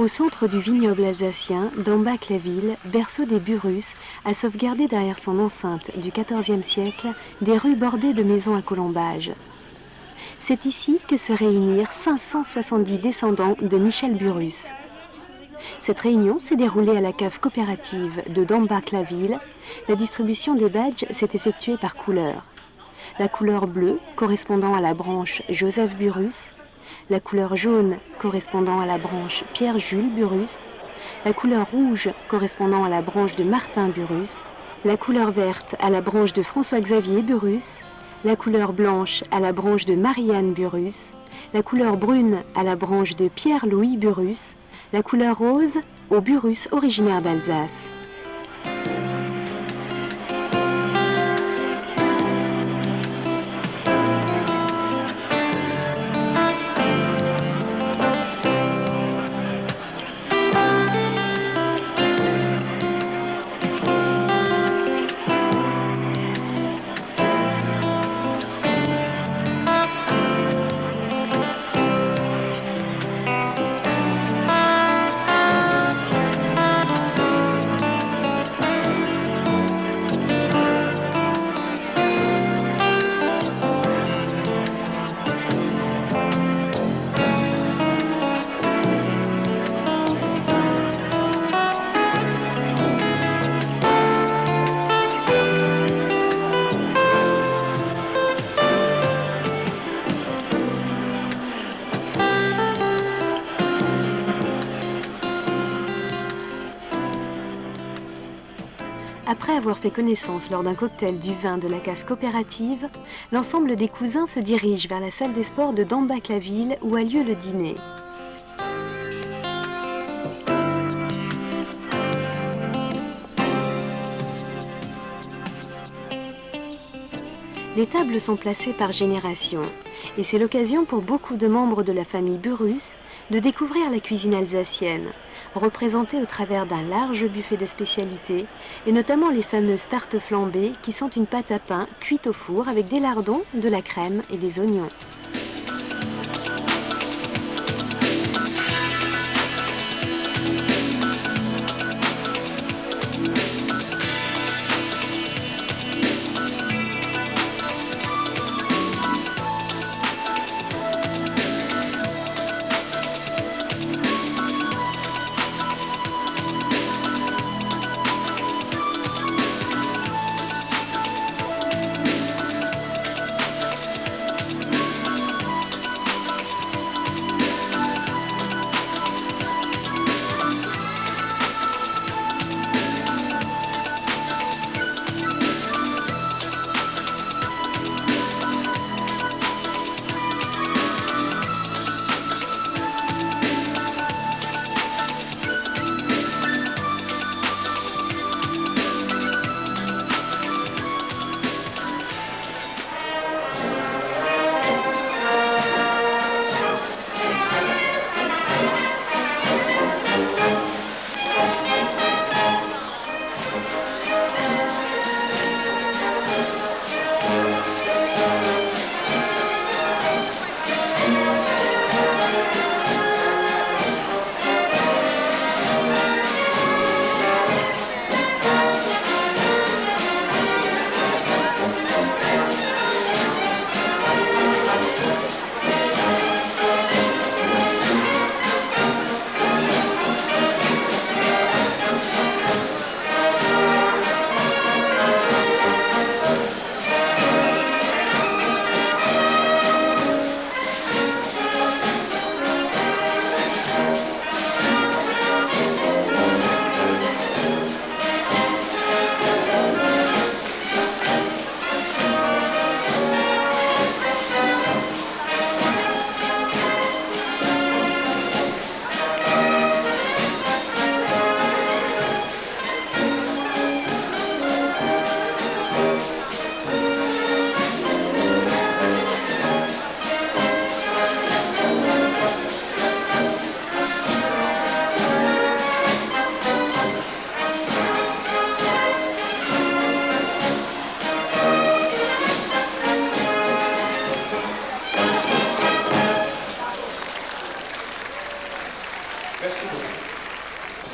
Au centre du vignoble alsacien, Dambach-la-Ville, berceau des Burrus, a sauvegardé derrière son enceinte du XIVe siècle des rues bordées de maisons à colombages. C'est ici que se réunirent 570 descendants de Michel Burrus. Cette réunion s'est déroulée à la cave coopérative de Dambach-la-Ville. La distribution des badges s'est effectuée par couleur. La couleur bleue correspondant à la branche Joseph Burrus, la couleur jaune correspondant à la branche Pierre-Jules Burrus, la couleur rouge correspondant à la branche de Martin Burrus, la couleur verte à la branche de François-Xavier Burrus, la couleur blanche à la branche de Marianne Burrus, la couleur brune à la branche de Pierre-Louis Burrus, la couleur rose aux Burrus originaires d'Alsace. Après avoir fait connaissance lors d'un cocktail du vin de la cave coopérative, l'ensemble des cousins se dirige vers la salle des sports de Dambach-la-Ville où a lieu le dîner. Les tables sont placées par génération et c'est l'occasion pour beaucoup de membres de la famille Burrus de découvrir la cuisine alsacienne, représentée au travers d'un large buffet de spécialités et notamment les fameuses tartes flambées qui sont une pâte à pain cuite au four avec des lardons, de la crème et des oignons.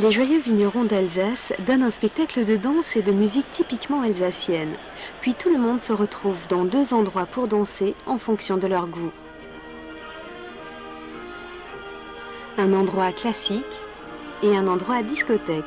Les joyeux vignerons d'Alsace donnent un spectacle de danse et de musique typiquement alsacienne. Puis tout le monde se retrouve dans 2 endroits pour danser en fonction de leur goût. Un endroit classique et un endroit à discothèque.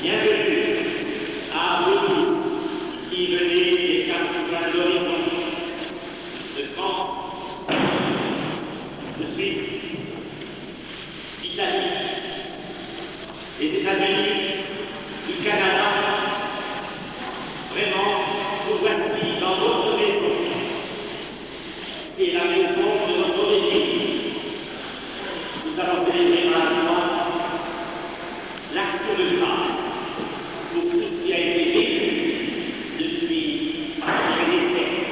Bienvenue à vous tous qui venez des 4 coins de l'horizon, de France, de Suisse, d'Italie, des États-Unis, du Canada. Vraiment, vous voici dans votre maison. C'est la maison de notre origine. Nous allons célébrer à la joie l'action de grâce pour tout ce qui a été vécu depuis des siècles.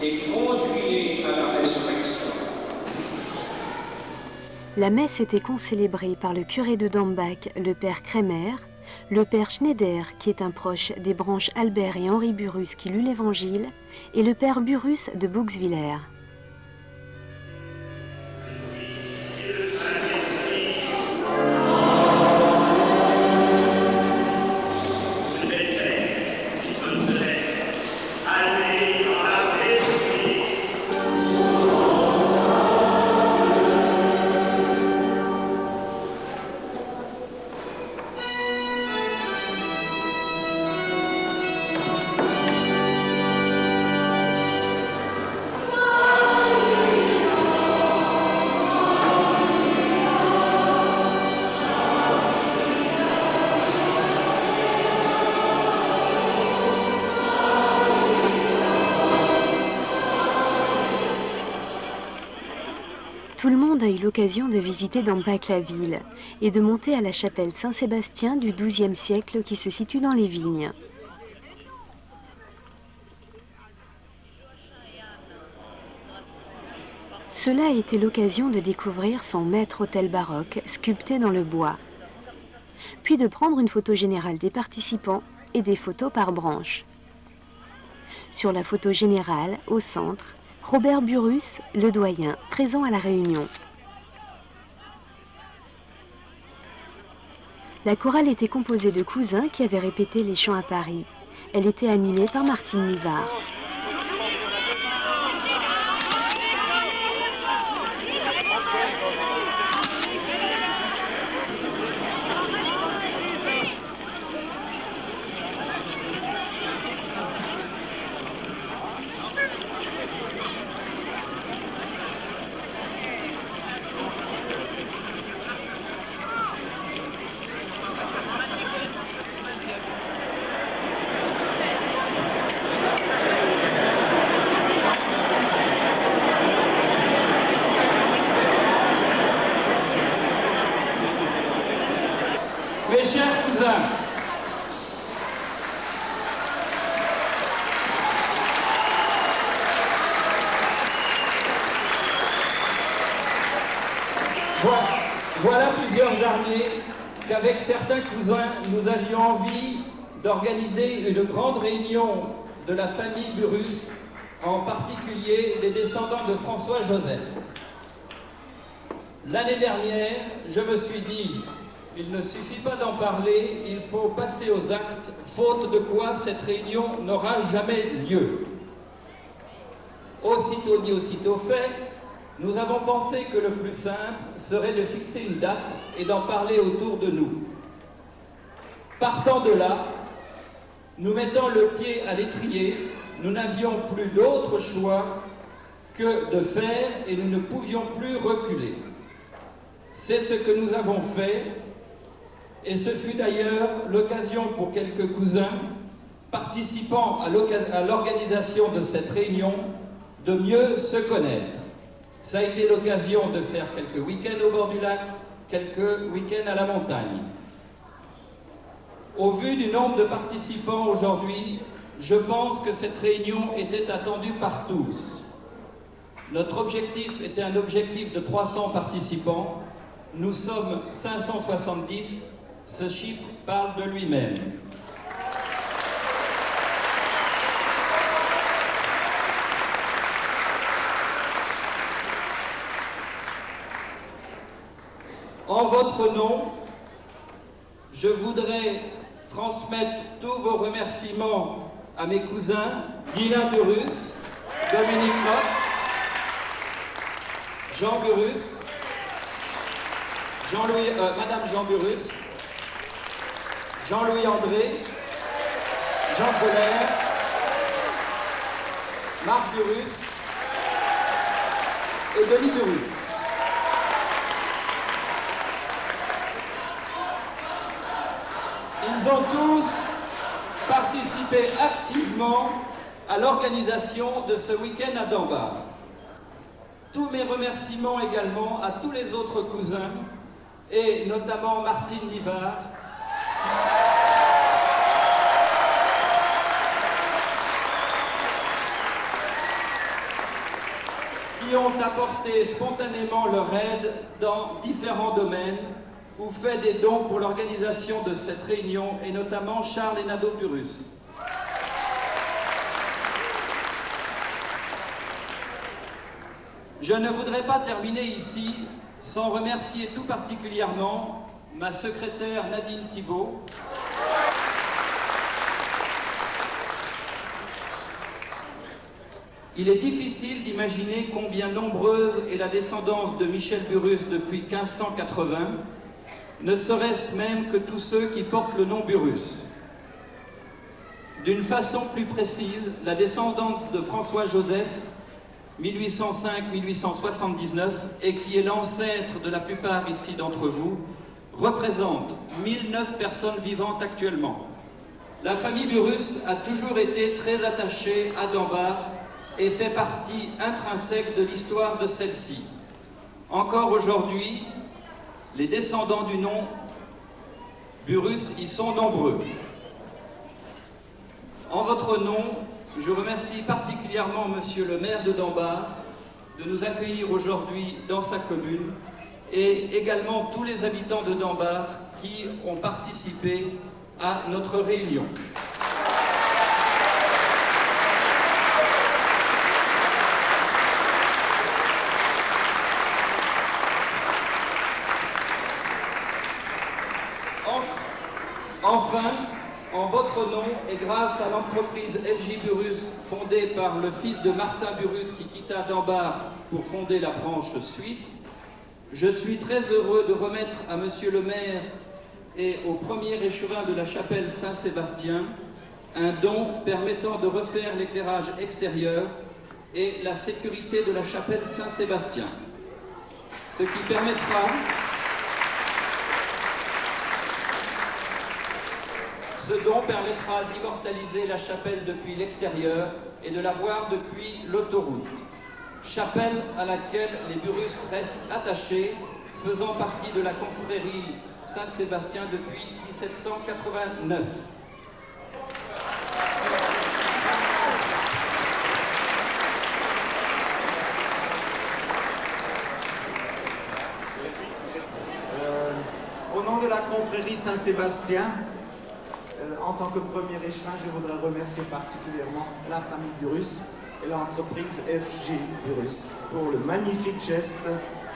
et conduis-les à la résurrection. La messe était concélébrée par le curé de Dambach, le père Kremer, le père Schneider, qui est un proche des branches Albert et Henri Burrus qui lut l'Évangile, et le père Burrus de Bouxwiller. Tout le monde a eu l'occasion de visiter Dambach la ville et de monter à la chapelle Saint-Sébastien du XIIe siècle qui se situe dans les vignes. Cela a été l'occasion de découvrir son maître-autel baroque sculpté dans le bois, puis de prendre une photo générale des participants et des photos par branche. Sur la photo générale, au centre, Robert Burrus, le doyen, présent à la réunion. La chorale était composée de cousins qui avaient répété les chants à Paris. Elle était animée par Martine Nivard. Mes chers cousins, voilà plusieurs années qu'avec certains cousins, nous avions envie d'organiser une grande réunion de la famille Burrus, en particulier des descendants de François-Joseph. L'année dernière, je me suis dit, il ne suffit pas d'en parler, il faut passer aux actes, faute de quoi cette réunion n'aura jamais lieu. Aussitôt dit, aussitôt fait, nous avons pensé que le plus simple serait de fixer une date et d'en parler autour de nous. Partant de là, nous mettant le pied à l'étrier, nous n'avions plus d'autre choix que de faire et nous ne pouvions plus reculer. C'est ce que nous avons fait. Et ce fut d'ailleurs l'occasion pour quelques cousins, participant à l'organisation de cette réunion, de mieux se connaître. Ça a été l'occasion de faire quelques week-ends au bord du lac, quelques week-ends à la montagne. Au vu du nombre de participants aujourd'hui, je pense que cette réunion était attendue par tous. Notre objectif était un objectif de 300 participants. Nous sommes 570. Ce chiffre parle de lui-même. En votre nom, je voudrais transmettre tous vos remerciements à mes cousins Guilain Burrus, Dominique Mott, Jean Burrus, Madame Jean Burrus, Jean-Louis André, Jean Colère, Marc Burrus et Denis Burrus. Ils ont tous participé activement à l'organisation de ce week-end à Dambach. Tous mes remerciements également à tous les autres cousins et notamment Martine Nivard, ont apporté spontanément leur aide dans différents domaines ou fait des dons pour l'organisation de cette réunion, et notamment Charles et Nadeau Burrus. Je ne voudrais pas terminer ici sans remercier tout particulièrement ma secrétaire Nadine Thibault, Il est difficile d'imaginer combien nombreuse est la descendance de Michel Burrus depuis 1580, ne serait-ce même que tous ceux qui portent le nom Burrus. D'une façon plus précise, la descendante de François-Joseph, 1805-1879, et qui est l'ancêtre de la plupart ici d'entre vous, représente 1009 personnes vivantes actuellement. La famille Burrus a toujours été très attachée à Dambach et fait partie intrinsèque de l'histoire de celle-ci. Encore aujourd'hui, les descendants du nom Burrus y sont nombreux. En votre nom, je remercie particulièrement Monsieur le maire de Dambach de nous accueillir aujourd'hui dans sa commune et également tous les habitants de Dambach qui ont participé à notre réunion. Enfin, en votre nom et grâce à l'entreprise FJ Burrus, fondée par le fils de Martin Burrus qui quitta Dambach pour fonder la branche suisse, je suis très heureux de remettre à Monsieur le maire et au premier échevin de la chapelle Saint-Sébastien un don permettant de refaire l'éclairage extérieur et la sécurité de la chapelle Saint-Sébastien. Ce qui permettra Ce don permettra d'immortaliser la chapelle depuis l'extérieur et de la voir depuis l'autoroute. Chapelle à laquelle les Burrus restent attachés, faisant partie de la confrérie Saint-Sébastien depuis 1789. Au nom de la confrérie Saint-Sébastien, en tant que premier échevin, je voudrais remercier particulièrement la famille Burrus et l'entreprise FJ Burrus pour le magnifique geste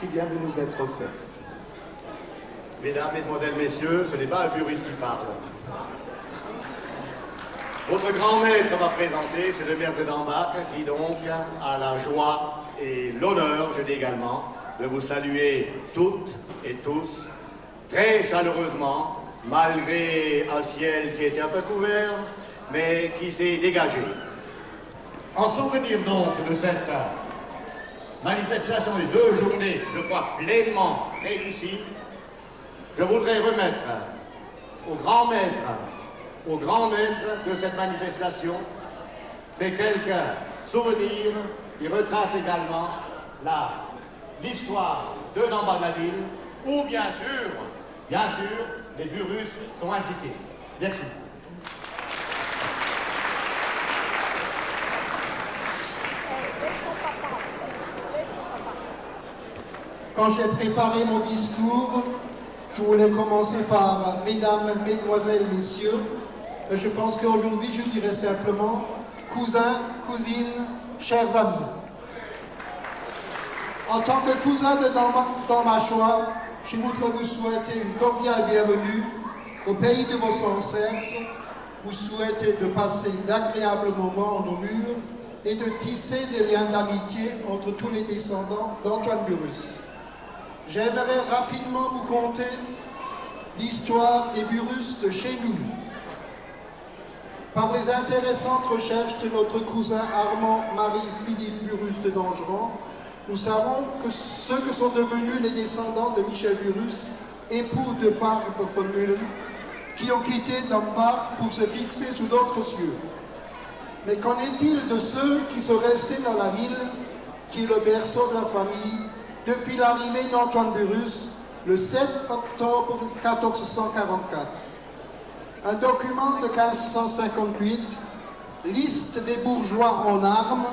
qui vient de nous être fait. Mesdames, Mesdemoiselles, Messieurs, ce n'est pas un Burrus qui parle. Votre grand maître va présenter, c'est le maire de Dambach, qui donc a la joie et l'honneur, je dis également, de vous saluer toutes et tous, très chaleureusement, malgré un ciel qui était un peu couvert, mais qui s'est dégagé. En souvenir donc de cette manifestation des 2 journées, je crois, pleinement réussies, je voudrais remettre au grand maître de cette manifestation ces quelques souvenirs qui retracent également l'histoire de Dambach-la-Ville, où bien sûr, les Burrus sont impliqués. Merci. Quand j'ai préparé mon discours, je voulais commencer par Mesdames, Mesdemoiselles, Messieurs. Je pense qu'aujourd'hui, je dirais simplement cousins, cousines, chers amis. En tant que cousin de Dambachois, je voudrais vous souhaiter une cordiale bienvenue au pays de vos ancêtres, vous souhaiter de passer d'agréables moments en nos murs et de tisser des liens d'amitié entre tous les descendants d'Antoine Burrus. J'aimerais rapidement vous conter l'histoire des Burrus de chez nous. Par les intéressantes recherches de notre cousin Armand-Marie-Philippe Burrus de Dangerand, nous savons que ceux que sont devenus les descendants de Michel Burrus, époux de Barbara von Mühlen, qui ont quitté Dambach pour se fixer sous d'autres cieux. Mais qu'en est-il de ceux qui sont restés dans la ville, qui est le berceau de la famille, depuis l'arrivée d'Antoine Burrus, le 7 octobre 1444. Un document de 1558, liste des bourgeois en armes,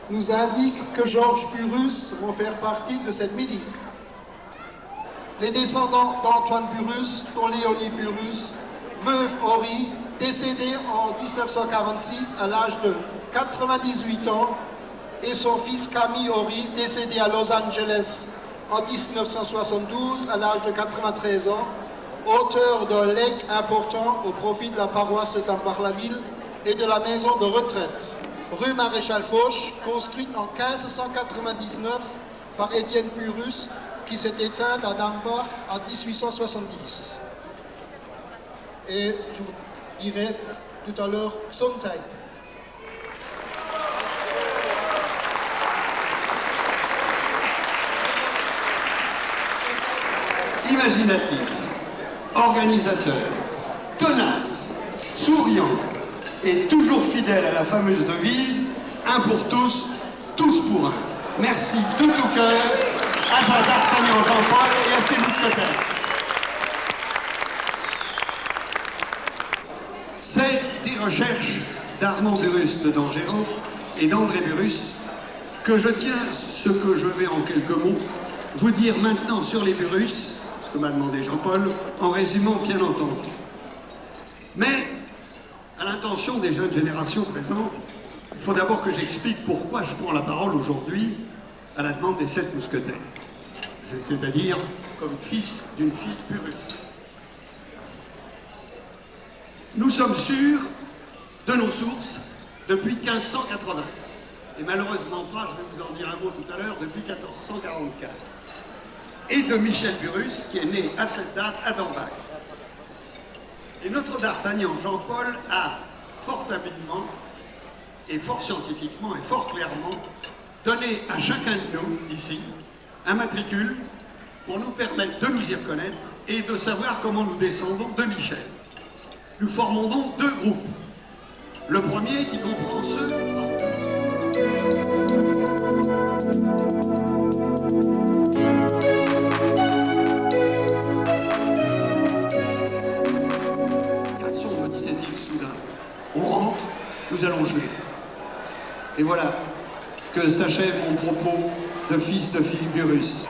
nous indique que Georges Burrus vont faire partie de cette milice. Les descendants d'Antoine Burrus, dont Léonie Burrus, veuve Horry, décédée en 1946 à l'âge de 98 ans, et son fils Camille Horry, décédé à Los Angeles en 1972 à l'âge de 93 ans, auteur d'un legs important au profit de la paroisse d'Ambar-la-Ville et de la maison de retraite, rue Maréchal Foch, construite en 1599 par Étienne Burrus, qui s'est éteinte à Dunbar en 1870. Et je vous dirai tout à l'heure Gesundheit. Imaginatif, organisateur, tenace, souriant et toujours fidèle à la fameuse devise « Un pour tous, tous pour un ». Merci de tout cœur à Jean d'Artagnan Jean-Paul et à ses mousquetaires. C'est des recherches d'Armand Burrus de Dangerand et d'André Burrus que je tiens ce que je vais en quelques mots vous dire maintenant sur les Burrus, ce que m'a demandé Jean-Paul, en résumant bien entendu. Mais, à l'intention des jeunes générations présentes, il faut d'abord que j'explique pourquoi je prends la parole aujourd'hui à la demande des 7 mousquetaires, c'est-à-dire comme fils d'une fille Burrus. Nous sommes sûrs de nos sources depuis 1580, et malheureusement pas, je vais vous en dire un mot tout à l'heure, depuis 1444, et de Michel Burrus, qui est né à cette date à Dambach. Et notre d'Artagnan Jean-Paul a fort habilement et fort scientifiquement et fort clairement donné à chacun de nous, ici, un matricule pour nous permettre de nous y reconnaître et de savoir comment nous descendons de Michel. Nous formons donc 2 groupes. Le premier qui comprend ceux... Garçon, me disait-il soudain, on rentre, nous allons jouer. Et voilà que s'achève mon propos de fils de fille Burrus.